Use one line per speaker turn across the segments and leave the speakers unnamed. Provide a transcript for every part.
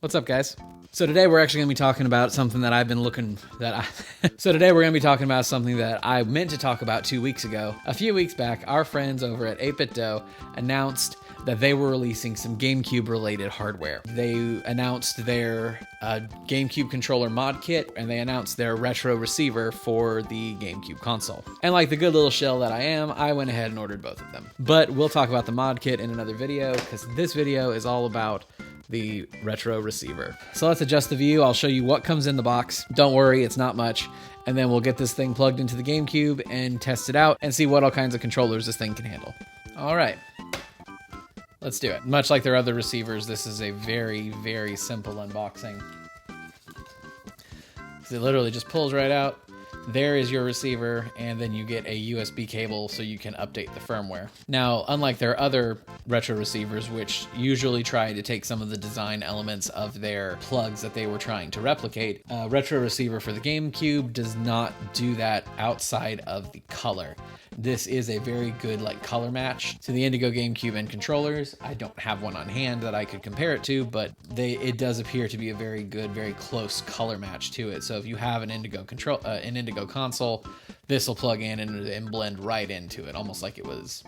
What's up, guys? So today we're actually going to be talking about something that I've been looking So today we're going to be talking about something that I meant to talk about 2 weeks ago. A few weeks back, our friends over at 8BitDo announced that they were releasing some GameCube related hardware. They announced their GameCube controller mod kit, and they announced their retro receiver for the GameCube console. And like the good little shell that I am, I went ahead and ordered both of them. But we'll talk about the mod kit in another video, because this video is all about the retro receiver. So let's adjust the view. I'll show you what comes in the box. Don't worry, it's not much. And then we'll get this thing plugged into the GameCube and test it out and see what all kinds of controllers this thing can handle. All right, let's do it. Much like their other receivers, this is a very, very simple unboxing. So it literally just pulls right out. There is your receiver, and then you get a USB cable so you can update the firmware. Now, unlike their other retro receivers, which usually try to take some of the design elements of their plugs that they were trying to replicate, a retro receiver for the GameCube does not do that outside of the color. This is a very good color match to the Indigo GameCube and controllers. I don't have one on hand that I could compare it to, but it does appear to be a very good, very close color match to it. So if you have an Indigo console, this will plug in and blend right into it, almost like it was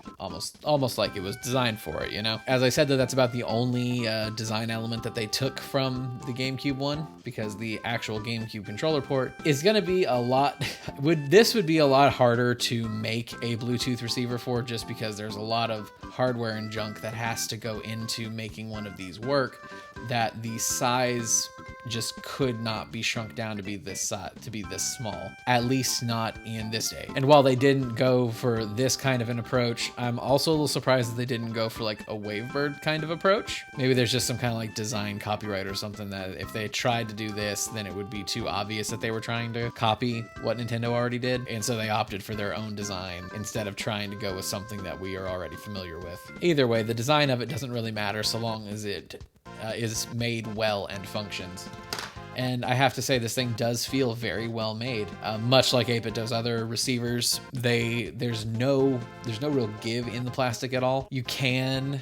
designed for it, you know? As I said, though, that's about the only design element that they took from the GameCube one, because the actual GameCube controller port is going to be a lot. This would be a lot harder to make a Bluetooth receiver for, just because there's a lot of hardware and junk that has to go into making one of these work, that the size just could not be shrunk down to be this size, to be this small, at least not in this day. And while they didn't go for this kind of an approach, I'm also a little surprised that they didn't go for a Wavebird kind of approach. Maybe there's just some kind of design copyright or something, that if they tried to do this, then it would be too obvious that they were trying to copy what Nintendo already did, and so they opted for their own design instead of trying to go with something that we are already familiar with. Either way, the design of it doesn't really matter so long as it is made well and functions. And I have to say, this thing does feel very well made. Much like 8BitDo's other receivers, there's no real give in the plastic at all. You can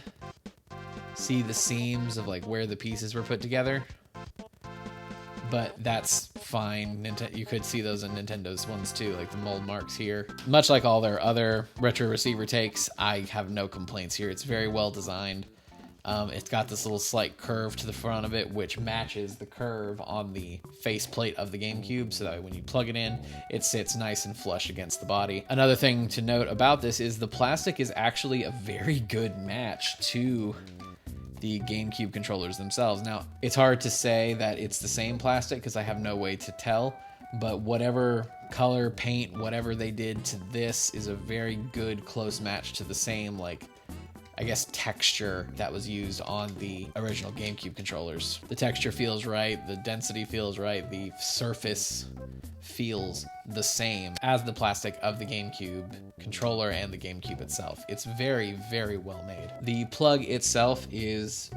see the seams of where the pieces were put together, but that's fine. You could see those in Nintendo's ones too, like the mold marks here. Much like all their other retro receiver takes, I have no complaints here. It's very well designed. It's got this little slight curve to the front of it, which matches the curve on the faceplate of the GameCube, so that when you plug it in, it sits nice and flush against the body. Another thing to note about this is the plastic is actually a very good match to the GameCube controllers themselves. Now, it's hard to say that it's the same plastic because I have no way to tell, but whatever color, paint, whatever they did to this is a very good close match to the same, I guess, texture that was used on the original GameCube controllers. The texture feels right, the density feels right, the surface feels the same as the plastic of the GameCube controller and the GameCube itself. It's very, very well made. The plug itself is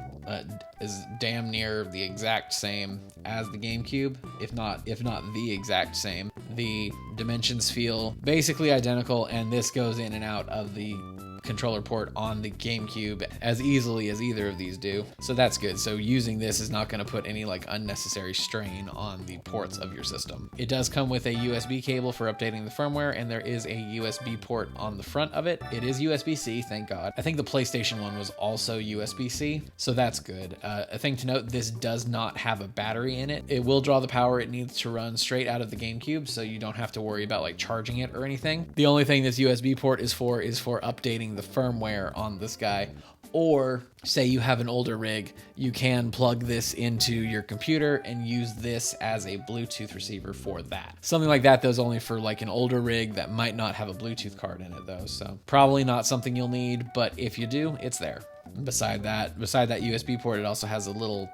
damn near the exact same as the GameCube, if not the exact same. The dimensions feel basically identical, and this goes in and out of the controller port on the GameCube as easily as either of these do, so that's good. So using this is not going to put any unnecessary strain on the ports of your system. It does come with a USB cable for updating the firmware, and there is a USB port on the front of it. It is USB-C, thank God. I think the PlayStation one was also USB-C, so that's good. A thing to note, this does not have a battery in it. It will draw the power it needs to run straight out of the GameCube, so you don't have to worry about charging it or anything. The only thing this USB port is for updating the firmware on this guy. Or say you have an older rig, you can plug this into your computer and use this as a Bluetooth receiver for that. Something like that, though, is only for an older rig that might not have a Bluetooth card in it, though, so probably not something you'll need, but if you do, it's there. Beside that USB port, it also has a little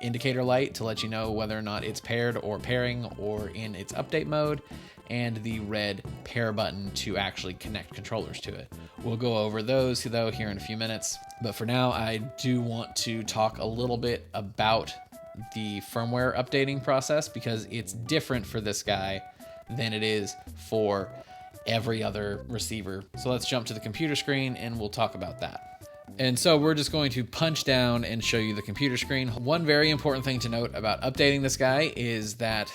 indicator light to let you know whether or not it's paired or pairing or in its update mode, and the red pair button to actually connect controllers to it. We'll go over those, though, here in a few minutes. But for now, I do want to talk a little bit about the firmware updating process, because it's different for this guy than it is for every other receiver. So let's jump to the computer screen and we'll talk about that. And so we're just going to punch down and show you the computer screen. One very important thing to note about updating this guy is that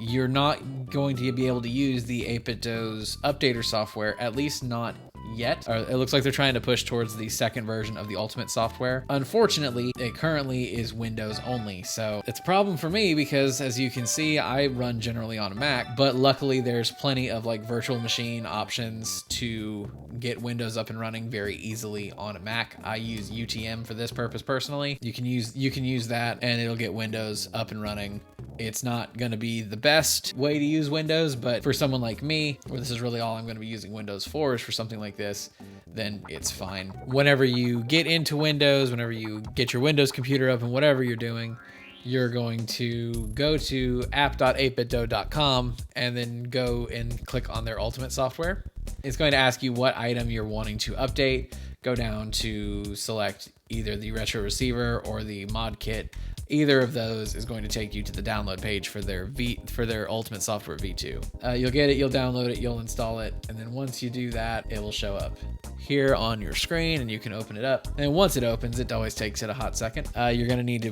you're not going to be able to use the 8BitDo's updater software, at least not yet. Or it looks like they're trying to push towards the second version of the Ultimate software. Unfortunately, it currently is Windows only. So it's a problem for me because, as you can see, I run generally on a Mac, but luckily there's plenty of like virtual machine options to get Windows up and running very easily on a Mac. I use UTM for this purpose personally. You can use that and it'll get Windows up and running. It's not going to be the best way to use Windows, but for someone like me, where this is really all I'm going to be using Windows for is for something like this, then it's fine. Whenever you get into Windows, whenever you get your Windows computer up and whatever you're doing, you're going to go to app.8bitdo.com and then go and click on their Ultimate software. It's going to ask you what item you're wanting to update. Go down to select either the retro receiver or the mod kit. Either of those is going to take you to the download page for their Ultimate software V2. You'll get it, you'll download it, you'll install it, and then once you do that, it will show up here on your screen, and you can open it up. And once it opens, it always takes it a hot second. You're gonna need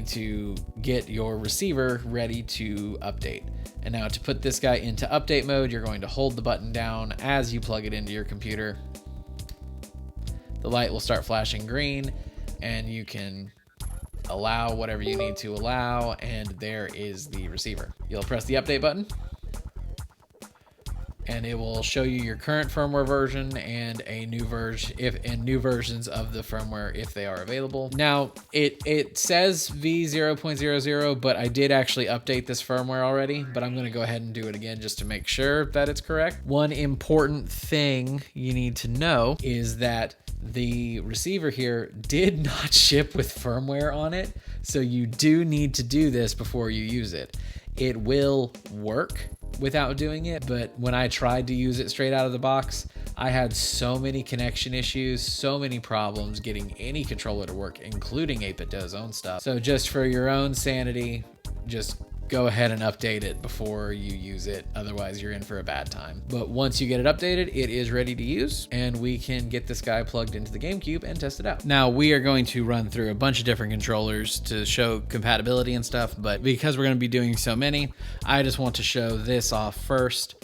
to get your receiver ready to update. And now to put this guy into update mode, you're going to hold the button down as you plug it into your computer. The light will start flashing green, and you can allow whatever you need to allow, and there is the receiver. You'll press the update button, and it will show you your current firmware version and a new version new versions of the firmware if they are available. Now it says V0.00, but I did actually update this firmware already, but I'm going to go ahead and do it again just to make sure that it's correct. One important thing you need to know is that the receiver here did not ship with firmware on it, so you do need to do this before you use it. It will work without doing it, but when I tried to use it straight out of the box, I had so many connection issues, so many problems getting any controller to work, including 8BitDo's own stuff. So just for your own sanity, just go ahead and update it before you use it. Otherwise, you're in for a bad time. But once you get it updated, it is ready to use, and we can get this guy plugged into the Gamecube and test it out. Now, we are going to run through a bunch of different controllers to show compatibility and stuff, but because we're going to be doing so many, I just want to show this off first.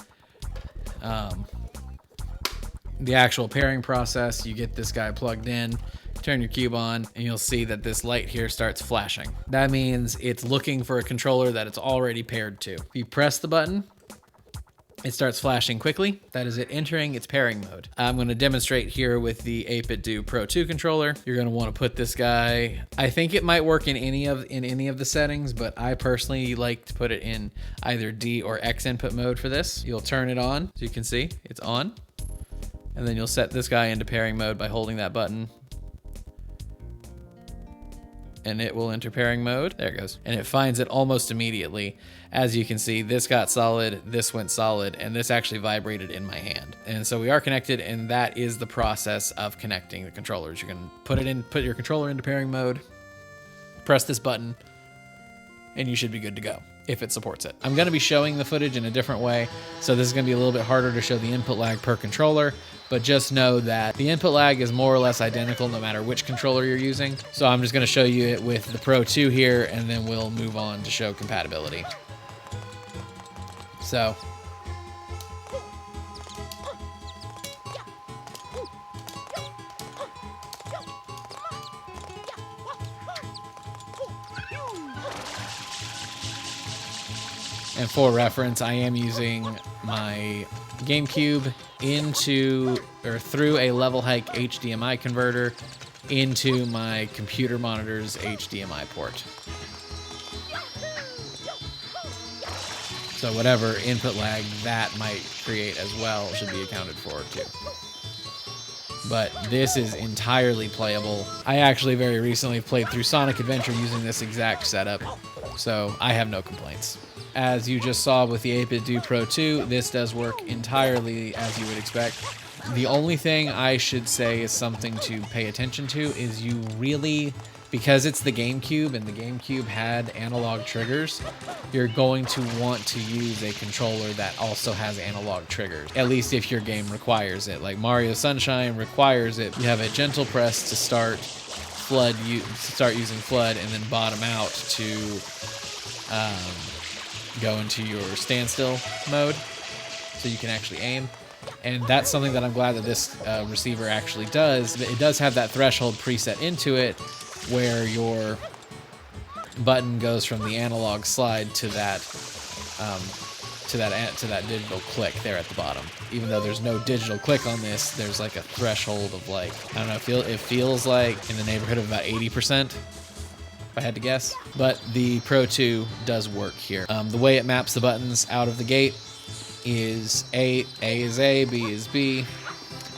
The actual pairing process, you get this guy plugged in, turn your cube on, and you'll see that this light here starts flashing. That means it's looking for a controller that it's already paired to. If you press the button, it starts flashing quickly. That is it entering its pairing mode. I'm going to demonstrate here with the 8BitDo Pro 2 controller. You're going to want to put this guy, I think it might work in any of the settings, but I personally like to put it in either D or X input mode for this. You'll turn it on, so you can see it's on. And then you'll set this guy into pairing mode by holding that button, and it will enter pairing mode. There it goes. And it finds it almost immediately. As you can see, this got solid, this went solid, and this actually vibrated in my hand. And so we are connected, and that is the process of connecting the controllers. You can put your controller into pairing mode, press this button, and you should be good to go if it supports it. I'm going to be showing the footage in a different way, so this is going to be a little bit harder to show the input lag per controller, but just know that the input lag is more or less identical no matter which controller you're using. So I'm just going to show you it with the Pro 2 here, and then we'll move on to show compatibility. So and for reference, I am using my Gamecube through a level hike HDMI converter into my computer monitor's HDMI port. So whatever input lag that might create as well should be accounted for too. But this is entirely playable. I actually very recently played through Sonic Adventure using this exact setup, so I have no complaints. As you just saw with the 8BitDo Pro 2, this does work entirely as you would expect. The only thing I should say is something to pay attention to is you really, because it's the GameCube and the GameCube had analog triggers, you're going to want to use a controller that also has analog triggers, at least if your game requires it. Like Mario Sunshine requires it. You have a gentle press to start flood, start using flood, and then bottom out to go into your standstill mode so you can actually aim. And that's something that I'm glad that this receiver actually does. It does have that threshold preset into it where your button goes from the analog slide to that digital click there at the bottom. Even though there's no digital click on this, there's like a threshold of like, I don't know, it feels like in the neighborhood of about 80%. If I had to guess. But the Pro 2 does work here. The way it maps the buttons out of the gate is A is A, B is B,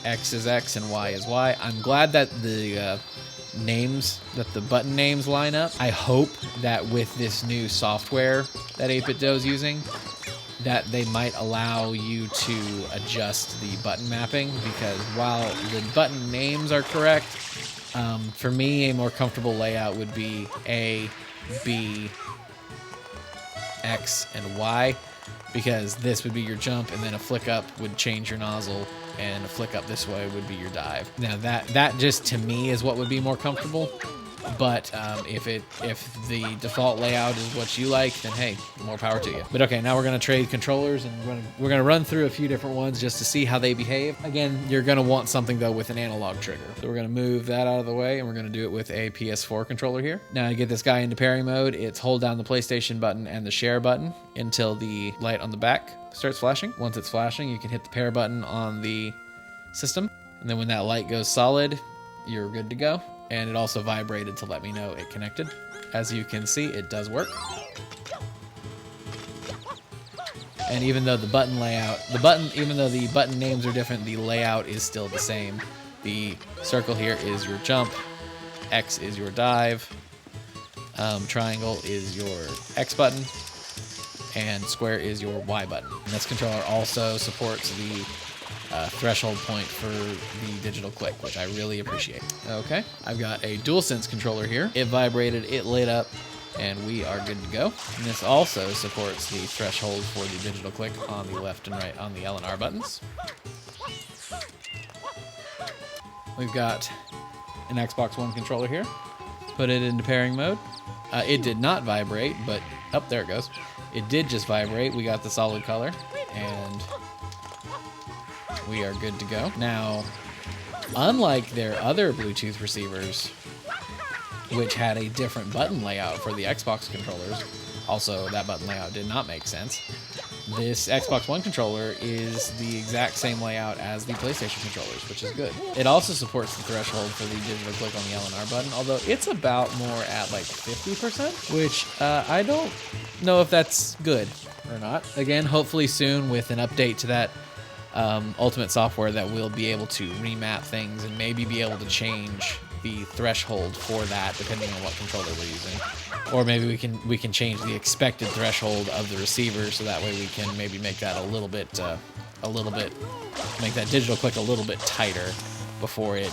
X is X, and Y is Y. I'm glad that the button names line up. I hope that with this new software that 8BitDo is using, that they might allow you to adjust the button mapping, because while the button names are correct, for me, a more comfortable layout would be A, B, X, and Y, because this would be your jump, and then a flick up would change your nozzle, and a flick up this way would be your dive. Now that just to me is what would be more comfortable. But if the default layout is what you like, then hey, more power to you. But okay, now we're gonna trade controllers, and we're gonna run through a few different ones just to see how they behave. Again, you're gonna want something though with an analog trigger. So we're gonna move that out of the way, and we're gonna do it with a PS4 controller here. Now to get this guy into pairing mode, it's hold down the PlayStation button and the share button until the light on the back starts flashing. Once it's flashing, you can hit the pair button on the system, and then when that light goes solid, you're good to go. And it also vibrated to let me know it connected. As you can see, it does work. And even though the button names are different, the layout is still the same. The circle here is your jump, X is your dive, triangle is your X button, and square is your Y button. And this controller also supports the threshold point for the digital click, which I really appreciate. Okay, I've got a DualSense controller here. It vibrated, it lit up, and we are good to go. And this also supports the threshold for the digital click on the left and right on the L and R buttons. We've got an Xbox One controller here. Let's put it into pairing mode. It did not vibrate, but up there it goes. It did just vibrate. We got the solid color, and we are good to go. Now, unlike their other Bluetooth receivers, which had a different button layout for the Xbox controllers, also that button layout did not make sense, this Xbox One controller is the exact same layout as the PlayStation controllers, which is good. It also supports the threshold for the digital click on the L and R button, although it's about more at like 50%, which I don't know if that's good or not. Again, hopefully soon with an update to that Ultimate software that we'll be able to remap things and maybe be able to change the threshold for that depending on what controller we're using. Or maybe we can change the expected threshold of the receiver, so that way we can maybe make that a little bit make that digital click a little bit tighter before it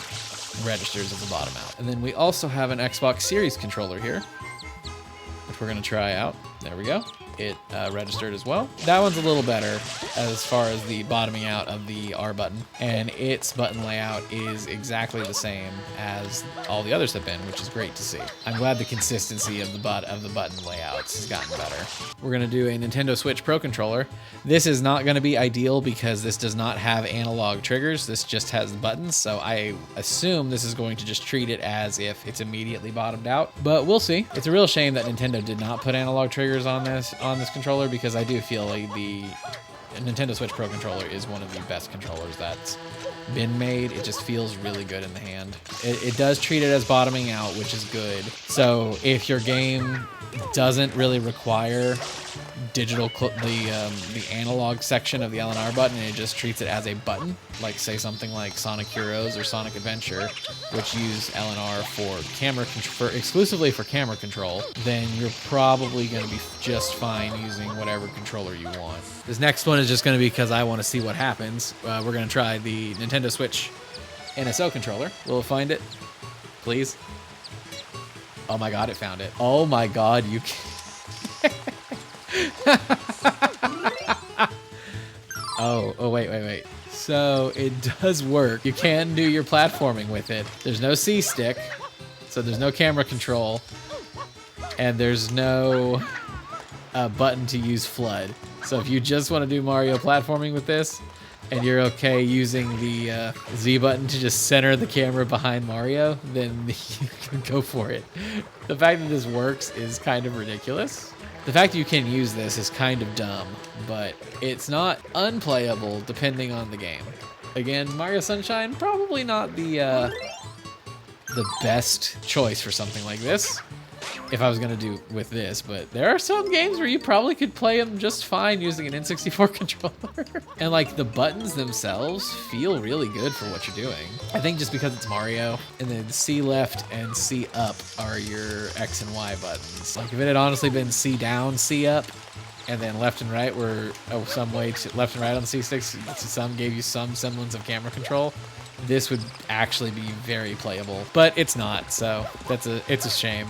registers at the bottom out. And then we also have an Xbox Series controller here, which we're gonna try out. There we go. It registered as well. That one's a little better as far as the bottoming out of the R button, and its button layout is exactly the same as all the others have been, which is great to see. I'm glad the consistency of the button layouts has gotten better. We're gonna do a Nintendo Switch Pro controller. This is not gonna be ideal because this does not have analog triggers. This just has the buttons, so I assume this is going to just treat it as if it's immediately bottomed out, but we'll see. It's a real shame that Nintendo did not put analog triggers on this controller, because I do feel like the Nintendo Switch Pro controller is one of the best controllers that's been made. It just feels really good in the hand. It does treat it as bottoming out, which is good. So if your game doesn't really require the analog section of the LNR button, and it just treats it as a button, like say something like Sonic Heroes or Sonic Adventure, which use LNR exclusively for camera control, then you're probably going to be just fine using whatever controller you want. This next one is just going to be because I want to see what happens. We're going to try the Nintendo Switch NSO controller. Will it find it? Please? Oh my god, it found it. Oh my god, you can... Oh, wait. So it does work. You can do your platforming with it. There's no C-stick, so there's no camera control, and there's no button to use FLUDD. So if you just want to do Mario platforming with this, and you're okay using the Z button to just center the camera behind Mario, then you can go for it. The fact that this works is kind of ridiculous. The fact that you can use this is kind of dumb, but it's not unplayable depending on the game. Again, Mario Sunshine, probably not the best choice for something like this, if I was going to do with this, but there are some games where you probably could play them just fine using an N64 controller. And like the buttons themselves feel really good for what you're doing. I think just because it's Mario, and then C left and C up are your X and Y buttons. Like if it had honestly been C down, C up, and then left and right were some way to left and right on the C sticks, some gave you some semblance of camera control, this would actually be very playable, but it's not, so it's a shame.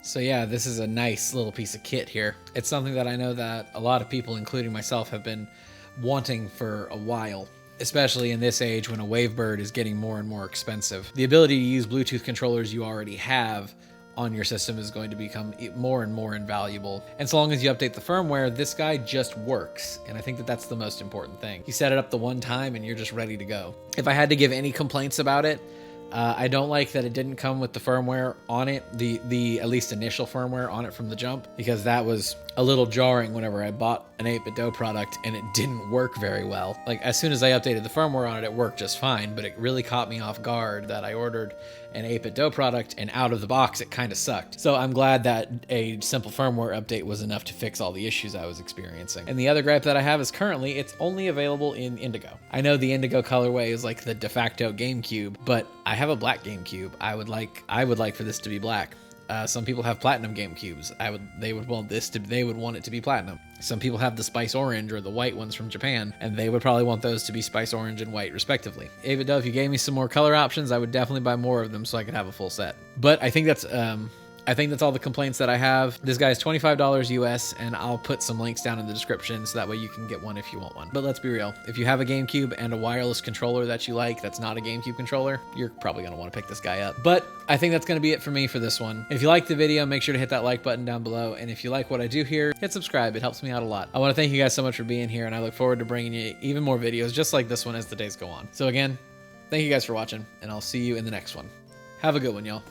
So yeah, this is a nice little piece of kit here. It's something that I know that a lot of people, including myself, have been wanting for a while, especially in this age when a Wavebird is getting more and more expensive. The ability to use Bluetooth controllers you already have on your system is going to become more and more invaluable. And so long as you update the firmware, this guy just works. And I think that that's the most important thing. You set it up the one time and you're just ready to go. If I had to give any complaints about it, I don't like that it didn't come with the firmware on it, the at least initial firmware on it from the jump, because that was a little jarring whenever I bought an 8BitDo product and it didn't work very well. Like as soon as I updated the firmware on it, it worked just fine, but it really caught me off guard that I ordered an 8BitDo product and out of the box it kind of sucked. So I'm glad that a simple firmware update was enough to fix all the issues I was experiencing. And the other gripe that I have is currently it's only available in Indigo. I know the Indigo colorway is like the de facto GameCube, but I have a black GameCube. I would like for this to be black. Some people have platinum GameCubes. They would want it to be platinum. Some people have the Spice Orange or the white ones from Japan, and they would probably want those to be Spice Orange and white respectively. 8BitDo, if you gave me some more color options, I would definitely buy more of them so I could have a full set. But I think that's all the complaints that I have. This guy is $25 US, and I'll put some links down in the description so that way you can get one if you want one. But let's be real, if you have a GameCube and a wireless controller that you like that's not a GameCube controller, you're probably going to want to pick this guy up. But I think that's going to be it for me for this one. If you like the video, make sure to hit that like button down below, and if you like what I do here, hit subscribe. It helps me out a lot. I want to thank you guys so much for being here, and I look forward to bringing you even more videos just like this one as the days go on. So again, thank you guys for watching, and I'll see you in the next one. Have a good one, y'all.